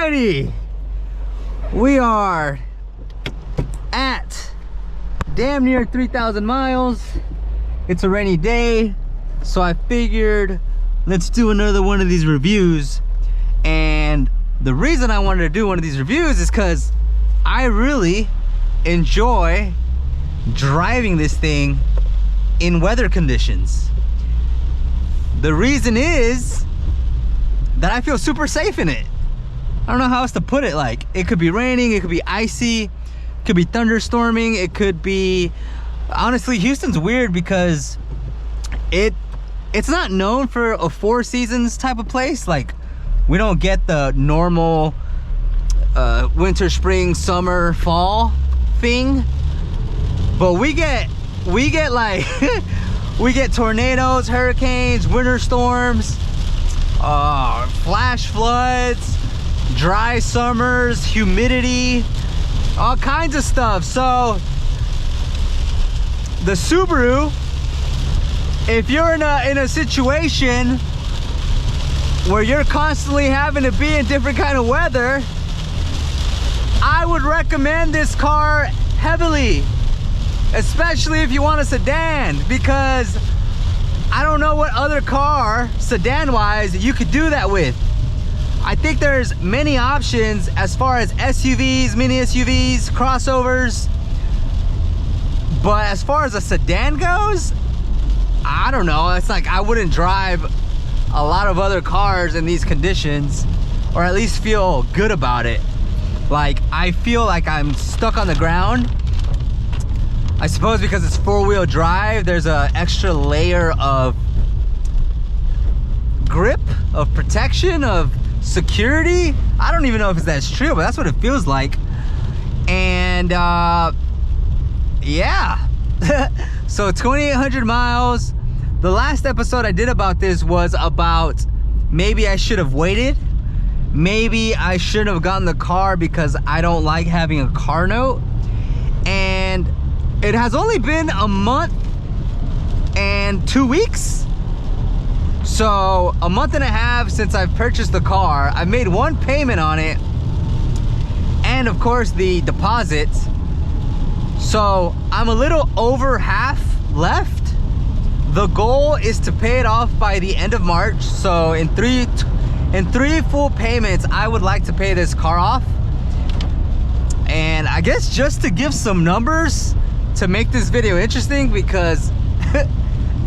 Alrighty, we are at damn near 3,000 miles. It's a rainy day, so I figured let's do another one of these reviews. And the reason I wanted to do one of these reviews is because I really enjoy driving this thing in weather conditions. The reason is that I feel super safe in it. I don't know how else to put it. Like, it could be raining, it could be icy, it could be thunderstorming, it could be, honestly, Houston's weird because it's not known for a four seasons type of place. Like, we don't get the normal winter, spring, summer, fall thing, but we get like we get tornadoes, hurricanes, winter storms, flash floods, dry summers, humidity, all kinds of stuff. So the Subaru, if you're in a situation where you're constantly having to be in different kind of weather, I would recommend this car heavily, especially if you want a sedan, because I don't know what other car, sedan wise, you could do that with. I think there's many options as far as SUVs, mini SUVs, crossovers, but as far as a sedan goes, I don't know. It's like I wouldn't drive a lot of other cars in these conditions, or at least feel good about it. Like, I feel like I'm stuck on the ground. I suppose because it's four-wheel drive, there's an extra layer of grip, of protection, of security. I don't even know if that's true, but that's what it feels like. And yeah. So 2,800 miles. The last episode I did about this was about maybe I should have waited. Maybe I shouldn't have gotten the car because I don't like having a car note. And it has only been a month and 2 weeks. So a month and a half since I've purchased the car. I've made one payment on it, and of course the deposit. So I'm a little over half left. The goal is to pay it off by the end of March. So in three full payments, I would like to pay this car off. And I guess just to give some numbers to make this video interesting, because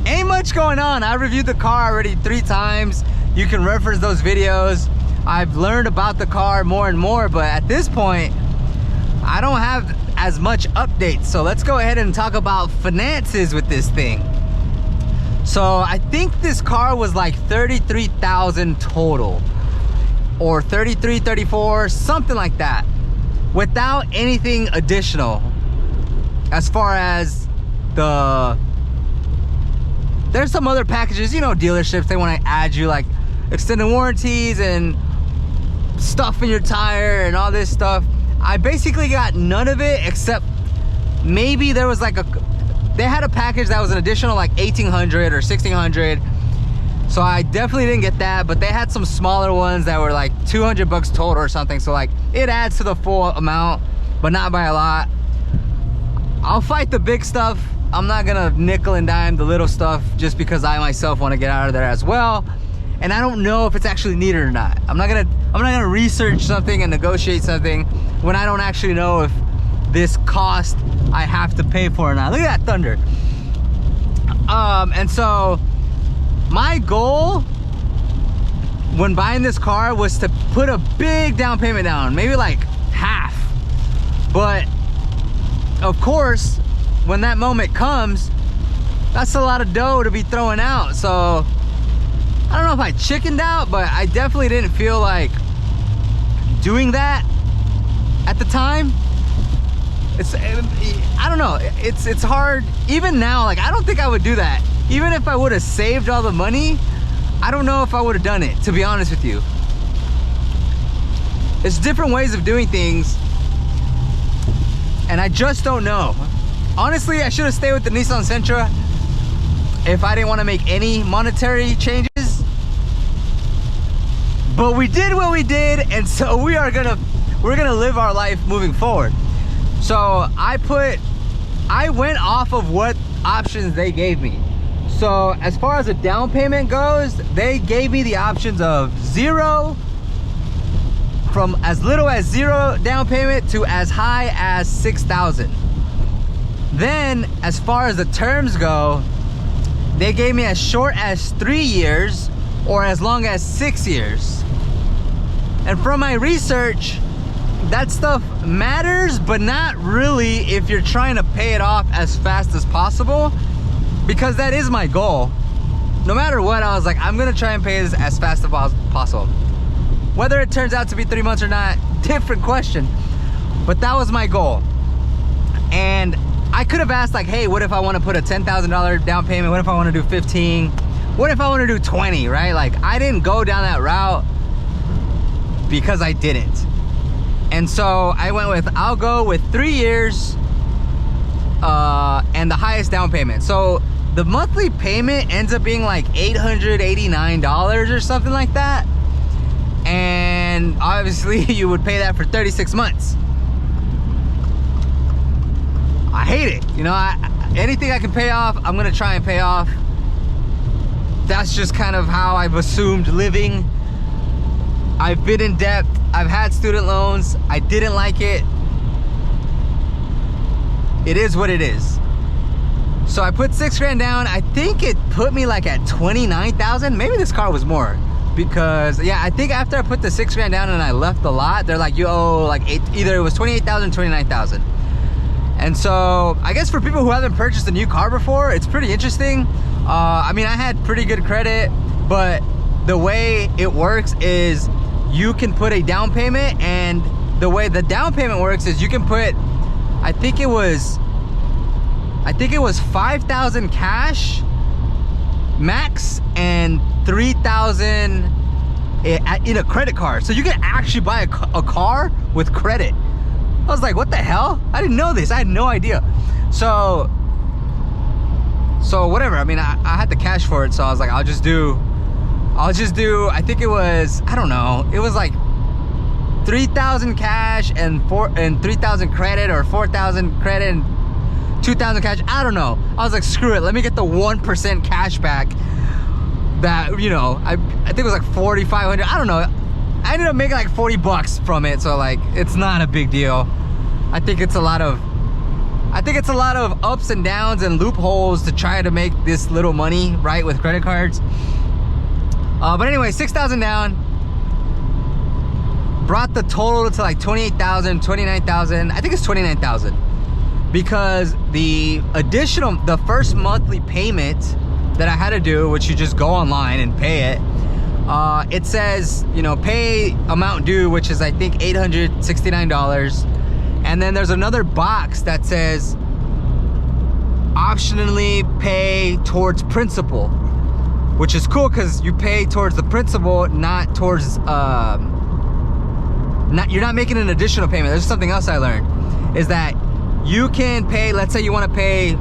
ain't much going on. I reviewed the car already 3 times. You can reference those videos. I've learned about the car more and more, but at this point, I don't have as much updates. So let's go ahead and talk about finances with this thing. So I think this car was like 33,000 total, or 33, 34, something like that, without anything additional. As far as there's some other packages, you know, dealerships, they want to add you like extended warranties and stuff in your tire and all this stuff. I basically got none of it, except maybe there was like they had a package that was an additional like 1,800 or 1,600. So I definitely didn't get that, but they had some smaller ones that were like 200 bucks total or something. So like it adds to the full amount, but not by a lot. I'll fight the big stuff. I'm not gonna nickel and dime the little stuff just because I myself want to get out of there as well. And I don't know if it's actually needed or not. I'm not gonna research something and negotiate something when I don't actually know if this cost I have to pay for or not. Look at that thunder. And so my goal when buying this car was to put a big down payment down, maybe like half. But of course, when that moment comes, that's a lot of dough to be throwing out. So I don't know if I chickened out, but I definitely didn't feel like doing that at the time. I don't know, it's hard even now. Like, I don't think I would do that. Even if I would have saved all the money, I don't know if I would have done it, to be honest with you. There's different ways of doing things, and I just don't know. Honestly, I should have stayed with the Nissan Sentra if I didn't want to make any monetary changes. But we did what we did, and so we're gonna live our life moving forward. So I went off of what options they gave me. So as far as the down payment goes, they gave me the options of 0, from as little as 0 down payment to as high as 6,000. Then as far as the terms go, they gave me as short as 3 years or as long as 6 years. And from my research, that stuff matters, but not really if you're trying to pay it off as fast as possible, because that is my goal. No matter what, I was like, I'm gonna try and pay this as fast as possible. Whether it turns out to be 3 months or not, different question. But that was my goal. And I could have asked like, hey, what if I want to put a $10,000 down payment? What if I want to do 15? What if I want to do 20, right? Like, I didn't go down that route because I didn't. And so I went with, I'll go with 3 years and the highest down payment. So the monthly payment ends up being like $889 or something like that. And obviously you would pay that for 36 months. I hate it. You know, anything I can pay off, I'm gonna try and pay off. That's just kind of how I've assumed living. I've been in debt. I've had student loans. I didn't like it. It is what it is. So I put 6 grand down. I think it put me like at 29,000. Maybe this car was more, because yeah, I think after I put the 6 grand down and I left the lot, they're like, you owe like either it was 28,000, 29,000. And so I guess for people who haven't purchased a new car before, it's pretty interesting. I mean, I had pretty good credit, but the way it works is you can put a down payment, and the way the down payment works is you can put, I think it was 5,000 cash max and 3,000 in a credit card. So you can actually buy a car with credit. I was like, what the hell? I didn't know this. I had no idea. So whatever. I mean, I had the cash for it, so I was like, I'll just do, I think it was, I don't know, it was like 3,000 cash and 3,000 credit, or 4,000 credit and 2,000 cash. I don't know. I was like, screw it. Let me get the 1% cash back. That, you know, I think it was like 4,500. I don't know. I ended up making like 40 bucks from it, so like, it's not a big deal. I think it's a lot of ups and downs and loopholes to try to make this little money, right, with credit cards. But anyway, 6,000 down, brought the total to like 28,000, 29,000. I think it's 29,000, because the first monthly payment that I had to do, which you just go online and pay it, it says, you know, pay amount due, which is I think $869. And then there's another box that says optionally pay towards principal, which is cool because you pay towards the principal, not towards you're not making an additional payment. There's something else I learned, is that you can pay, let's say you want to pay,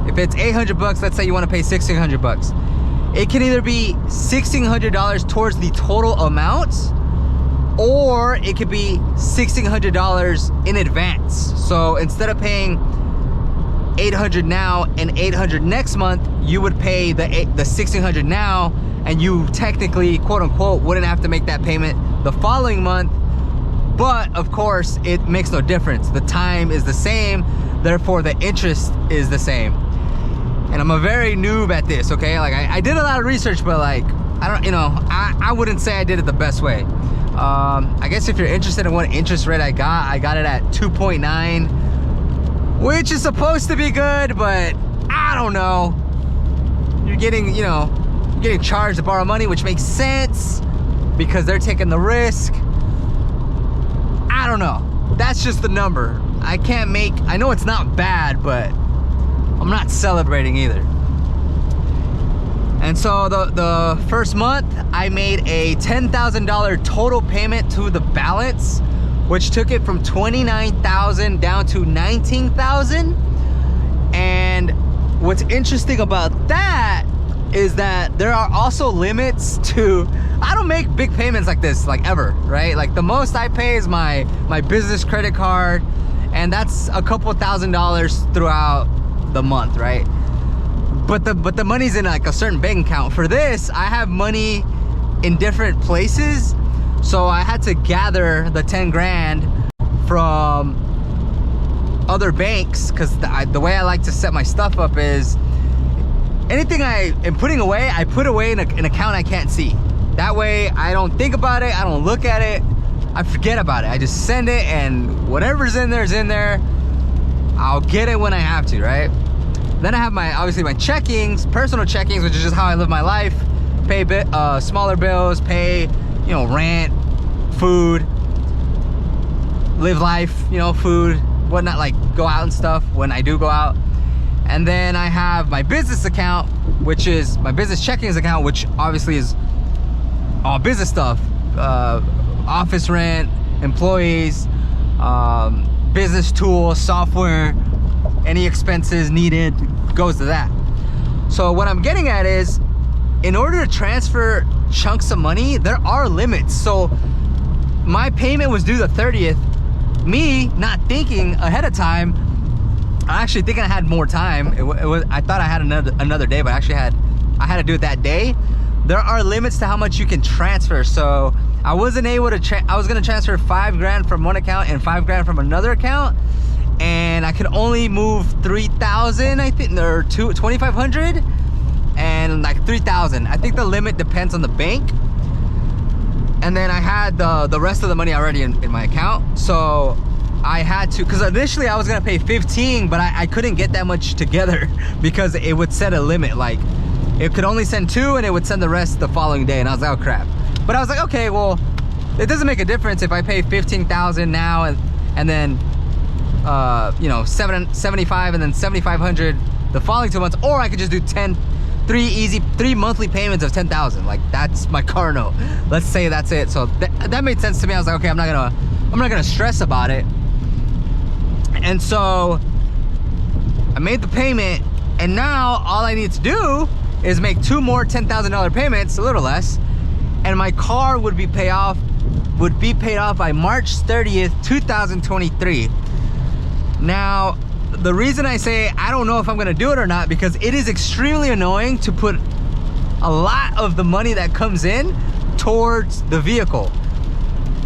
if it's 800 bucks, let's say you want to pay 1,600 bucks. It can either be $1,600 towards the total amount, or it could be $1,600 in advance. So instead of paying 800 now and 800 next month, you would pay the 1,600 now, and you technically, quote unquote, wouldn't have to make that payment the following month. But of course, it makes no difference. The time is the same, therefore the interest is the same. And I'm a very noob at this, okay? Like, I did a lot of research, but like, I don't, you know, I wouldn't say I did it the best way. I guess if you're interested in what interest rate I got it at 2.9, which is supposed to be good, but I don't know. You're getting, you know, you're getting charged to borrow money, which makes sense because they're taking the risk. I don't know. That's just the number. I know it's not bad, but I'm not celebrating either. And so the first month, I made a $10,000 total payment to the balance, which took it from 29,000 down to 19,000. And what's interesting about that is that there are also limits to I don't make big payments like this, like ever, right? Like the most I pay is my business credit card, and that's a couple $1,000s throughout the month, right? But the money's in like a certain bank account. For this, I have money in different places, so I had to gather the 10 grand from other banks, because the way I like to set my stuff up is anything I am putting away, I put away in an account I can't see. That way I don't think about it, I don't look at it, I forget about it. I just send it, and whatever's in there is in there. I'll get it when I have to, right? Then I have obviously my checkings, personal checkings, which is just how I live my life. Pay smaller bills, pay, you know, rent, food, live life, you know, food, whatnot, like go out and stuff when I do go out. And then I have my business account, which is my business checkings account, which obviously is all business stuff, office rent, employees, business tools, software, any expenses needed goes to that. So what I'm getting at is, in order to transfer chunks of money, there are limits. So my payment was due the 30th. Me not thinking ahead of time, I actually thinking I had more time. I thought I had another day, but actually I had to do it that day. There are limits to how much you can transfer. So I wasn't able to, I was gonna transfer 5 grand from one account and 5 grand from another account. And I could only move 3,000, I think, or 2,500 and like 3,000. I think the limit depends on the bank. And then I had the rest of the money already in my account. So I had to, because initially I was gonna pay 15, but I couldn't get that much together because it would set a limit. Like it could only send 2 and it would send the rest the following day. And I was like, oh crap. But I was like, okay, well, it doesn't make a difference if I pay 15,000 now and then you know, 75 and then 7,500 the following 2 months, or I could just do 3 monthly payments of 10,000. Like that's my car note. Let's say that's it. So that made sense to me. I was like, okay, I'm not gonna stress about it. And so I made the payment, and now all I need to do is make 2 more $10,000 payments, a little less, and my car would be paid off by March 30th, 2023. Now, the reason I say I don't know if I'm gonna do it or not, because it is extremely annoying to put a lot of the money that comes in towards the vehicle.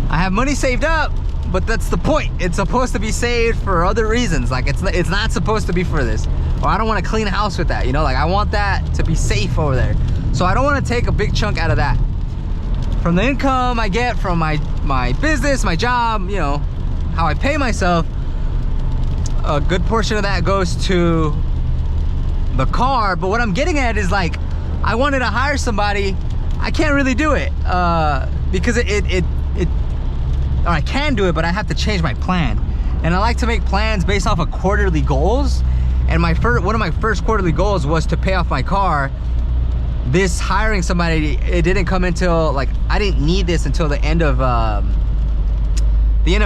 I have money saved up, but that's the point. It's supposed to be saved for other reasons. Like it's not supposed to be for this. Or I don't want to clean a house with that, you know? Like I want that to be safe over there. So I don't want to take a big chunk out of that. From the income I get from my business, my job, you know, how I pay myself, a good portion of that goes to the car. But what I'm getting at is, like, I wanted to hire somebody. I can't really do it because or I can do it, but I have to change my plan. And I like to make plans based off of quarterly goals. And one of my first quarterly goals was to pay off my car. This hiring somebody, it didn't come until, like, I didn't need this until the end of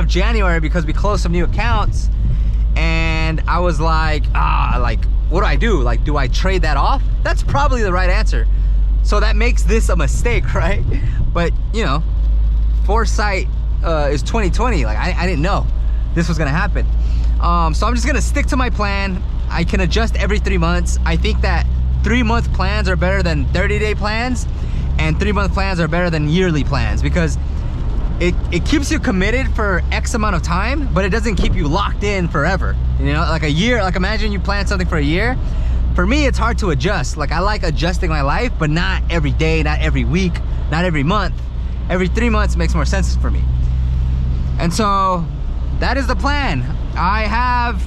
January, because we closed some new accounts. And I was like, what do I do? Like, do I trade that off? That's probably the right answer. So that makes this a mistake, right? But, you know, foresight is 2020. Like, I didn't know this was gonna happen. So I'm just gonna stick to my plan. I can adjust every 3 months. I think that 3-month plans are better than 30-day plans, and 3-month plans are better than yearly plans, because it keeps you committed for X amount of time, but it doesn't keep you locked in forever. You know, like a year, like imagine you plan something for a year. For me, it's hard to adjust. Like I like adjusting my life, but not every day, not every week, not every month. Every 3 months makes more sense for me. And so that is the plan. I have,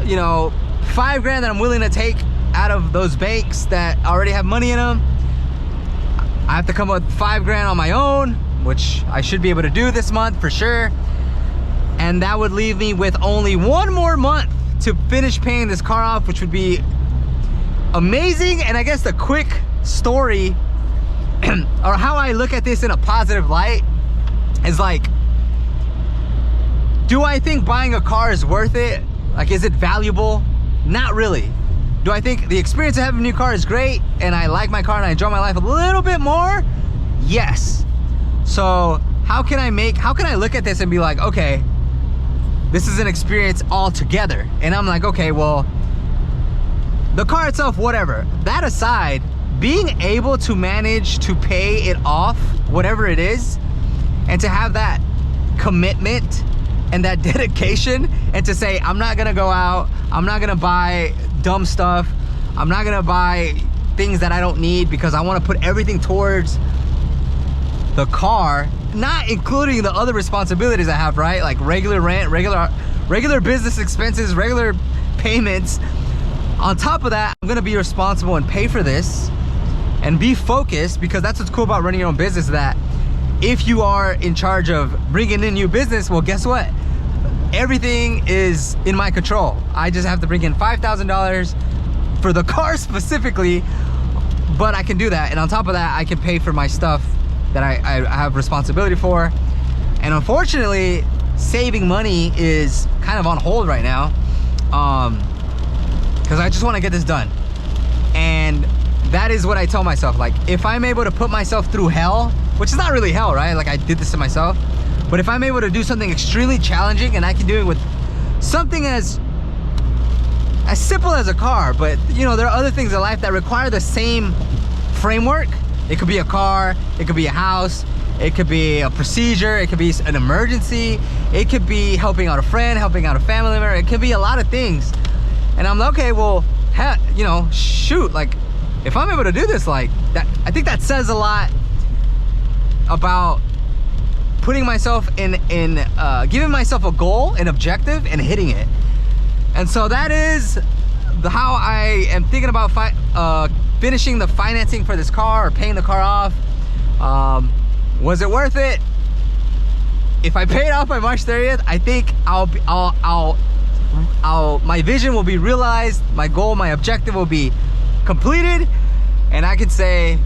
you know, 5 grand that I'm willing to take out of those banks that already have money in them. I have to come up with 5 grand on my own, which I should be able to do this month for sure. And that would leave me with only 1 more month to finish paying this car off, which would be amazing. And I guess the quick story or how I look at this in a positive light is like, do I think buying a car is worth it? Like, is it valuable? Not really. Do I think the experience of having a new car is great and I like my car and I enjoy my life a little bit more? Yes. So how can I look at this and be like, okay, this is an experience altogether? And I'm like, okay, well, the car itself, whatever. That aside, being able to manage to pay it off, whatever it is, and to have that commitment and that dedication, and to say, I'm not gonna go out, I'm not gonna buy dumb stuff, I'm not gonna buy things that I don't need, because I wanna put everything towards the car, not including the other responsibilities I have, right? Like regular rent, regular business expenses, regular payments. On top of that, I'm gonna be responsible and pay for this and be focused, because that's what's cool about running your own business, that if you are in charge of bringing in new business, well, guess what? Everything is in my control. I just have to bring in $5,000 for the car specifically, but I can do that. And on top of that, I can pay for my stuff that I have responsibility for. And unfortunately, saving money is kind of on hold right now, because I just want to get this done. And that is what I tell myself. Like, if I'm able to put myself through hell, which is not really hell, right? Like, I did this to myself. But if I'm able to do something extremely challenging, and I can do it with something as simple as a car, but you know, there are other things in life that require the same framework. It could be a car, it could be a house, it could be a procedure, it could be an emergency, it could be helping out a friend, helping out a family member, it could be a lot of things. And I'm like, okay, well, you know, shoot, like, if I'm able to do this, like that, I think that says a lot about putting myself in giving myself a goal, an objective, and hitting it. And so that is how I am thinking about finishing the financing for this car, or paying the car off. Was it worth it? If I pay it off by March 30th, I think my vision will be realized, my goal, my objective will be completed, and I can say,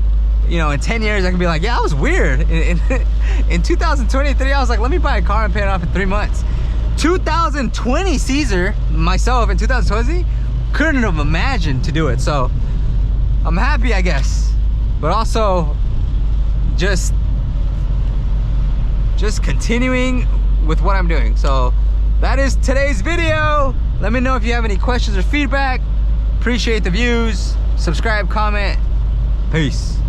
you know, in 10 years I can be like, yeah, that was weird. In 2023, I was like, let me buy a car and pay it off in 3 months. 2020 Cesar, myself in 2020, couldn't have imagined to do it. So I'm happy, I guess, but also just continuing with what I'm doing. So that is today's video. Let me know if you have any questions or feedback. Appreciate the views. Subscribe, comment. Peace.